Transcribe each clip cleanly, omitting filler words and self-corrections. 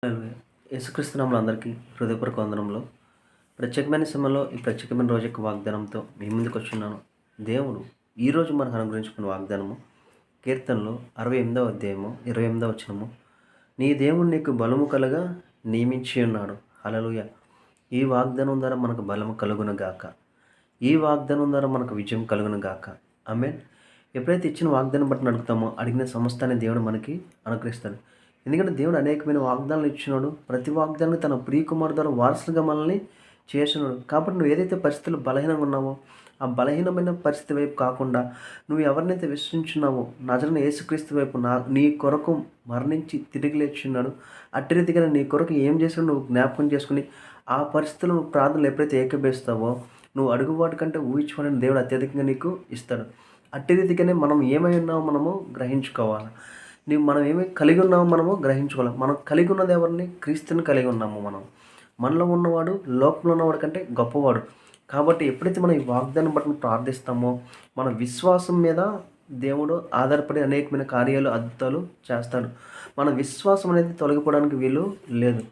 హల్లెలూయా. యేసుక్రీస్తు నామములో అందరికీ హృదయపూర్వక వందనములు. ప్రత్యేకమైన సమయంలో ఈ ప్రత్యేకమైన రోజు యొక్క వాగ్దానంతో మీ ముందుకు వచ్చున్నాను. దేవుడు ఈరోజు మనకు అనుగ్రహించుకున్న వాగ్దానము కీర్తనలు 68వ అధ్యాయము 28వ వచనము. నీ దేవుడు నీకు బలము కలగా నియమించి ఉన్నాడు. హల్లెలూయా. ఈ వాగ్దానం ద్వారా మనకు బలము కలుగును గాక. ఈ వాగ్దానం ద్వారా మనకు విజయం కలుగును గాక. ఆమేన్. ఎప్పుడైతే ఇచ్చిన వాగ్దానం బట్టి అడుగుతామో అడిగిన సమస్తాన్ని దేవుడు మనకి అనుగ్రహిస్తాడు. ఎందుకంటే దేవుడు అనేకమైన వాగ్దానాలు ఇచ్చినాడు. ప్రతి వాగ్దానాన్ని తన ప్రియకుమారు ద్వారా వారసులుగా మనల్ని చేసినాడు. కాబట్టి నువ్వు ఏదైతే పరిస్థితులు బలహీనంగా ఉన్నావో ఆ బలహీనమైన పరిస్థితి వైపు కాకుండా నువ్వు ఎవరినైతే విశ్వసించున్నావో నజరైన యేసుక్రీస్తు వైపు నీ కొరకు మరణించి తిరిగి లేచున్నాడు. అట్టి రీతిగా నీ కొరకు ఏం చేసినా నువ్వు జ్ఞాపకం చేసుకుని ఆ పరిస్థితులు నువ్వు ప్రార్థనలు ఎప్పుడైతే ఏకీభవిస్తావో నువ్వు అడుగుబాటు కంటే ఊహించుకోవాలని దేవుడు అత్యధికంగా నీకు ఇస్తాడు. అట్టి రీతిగానే మనం ఏమై ఉన్నామో మనము గ్రహించుకోవాలి. మనం ఏమి కలిగి ఉన్నామో మనము గ్రహించుకోవాలి. మనం కలిగి ఉన్నది ఎవరిని? క్రీస్తుని కలిగి ఉన్నాము. మనలో ఉన్నవాడు లోకంలో ఉన్నవాడు కంటే గొప్పవాడు. కాబట్టి ఎప్పుడైతే మనం ఈ వాగ్దానం బట్టి ప్రార్థిస్తామో మన విశ్వాసం మీద దేవుడు ఆధారపడి అనేకమైన కార్యాలు అద్భుతాలు చేస్తాడు. మన విశ్వాసం అనేది తొలగిపోవడానికి వీలు లేదు.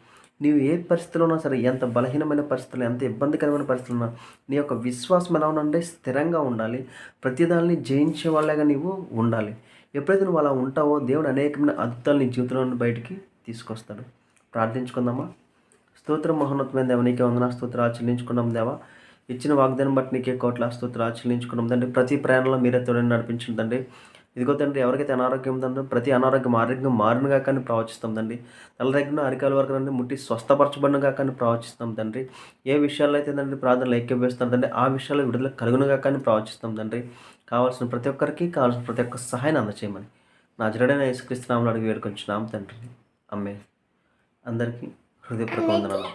నీవు ఏ పరిస్థితిలో ఉన్నా సరే, ఎంత బలహీనమైన పరిస్థితులు, ఎంత ఇబ్బందికరమైన పరిస్థితులు ఉన్నా నీ యొక్క విశ్వాసం ఎలా ఉండాలంటే స్థిరంగా ఉండాలి. ప్రతిదాన్ని జయించే వాళ్ళగా నీవు ఉండాలి. ఎప్పుడైతే నువ్వు అలా ఉంటావో దేవుడు అనేకమైన అద్భుతాలు నీ జీవితంలో నుండి బయటికి తీసుకొస్తాడు. ప్రార్థించుకుందామా. స్తోత్రం మహోన్నతమైన దేవ, నీకే వందనాలు స్తోత్రాలు చెల్లించుకున్నాం దేవా. ఇచ్చిన వాగ్దానం బట్టి నీకే కోట్ల స్తోత్రాలు చెల్లించుకున్నాం తండ్రి. ప్రతి ప్రయాణంలో మీరే తోడని నడిపించండి తండ్రి. ఇదిగో తండ్రి, ఎవరికైతే అనారోగ్యం ఉందో ప్రతి ఆరోగ్యం మారినగా కానీ ప్రవచిస్తాం తండ్రి. తల దగ్గర అరికాల వరకు తండ్రి ముట్టి స్వస్థపరచబడినగా కానీ ప్రవచిస్తాం తండ్రి. ఏ విషయాల్లో అయితే తండ్రి ప్రార్థనలు ఐక్యవేస్తాం తండ్రి ఆ విషయాల్లో విడుదల కలుగునుగా కానీ ప్రవచిస్తాం తండ్రి. కావాల్సిన ప్రతి ఒక్కరికి కావాల్సిన ప్రతి ఒక్క సహాయాన్ని అందచేయమని నజరేయుడైన యేసుక్రీస్తు నామములో అడిగి వేడుకొంచున్నాం తండ్రి. ఆమేన్. అందరికీ హృదయపూర్వక వందనాలు.